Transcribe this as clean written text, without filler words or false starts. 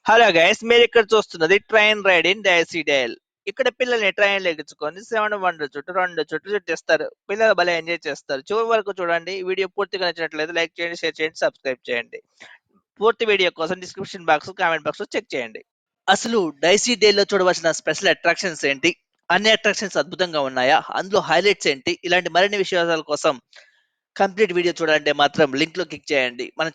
Hello guys, మీరు ఇక్కడ చూస్తున్నది ట్రైన్ రైడ్ ఇన్ డైసీడేల్. ఇక్కడ పిల్లల్ని ట్రైన్ ఎక్కించుకొని 7 వండర్ చుట్టూ 2 చుట్టూ చుట్టిస్తారు. పిల్లలు భలే ఎంజాయ్ చేస్తారు. చివరి వరకు చూడండి. వీడియో పూర్తిగా నచ్చినట్లయితే లైక్ చేయండి, షేర్ చేయండి, సబ్స్క్రైబ్ చేయండి. పూర్తి వీడియో కోసం description box, comment box check చేయండి. అసలు డైసీడేల్ లో చూడవలసిన స్పెషల్ అట్రాక్షన్స్ ఏంటి? అన్ని అట్రాక్షన్స్ అద్భుతంగా ఉన్నాయా? అందులో హైలైట్స్ ఏంటి? ఇలాంటి మరిన్ని విషయాల కోసం కంప్లీట్ వీడియో చూడాలంటే మాత్రం లింక్ లో క్లిక్ చేయండి. మన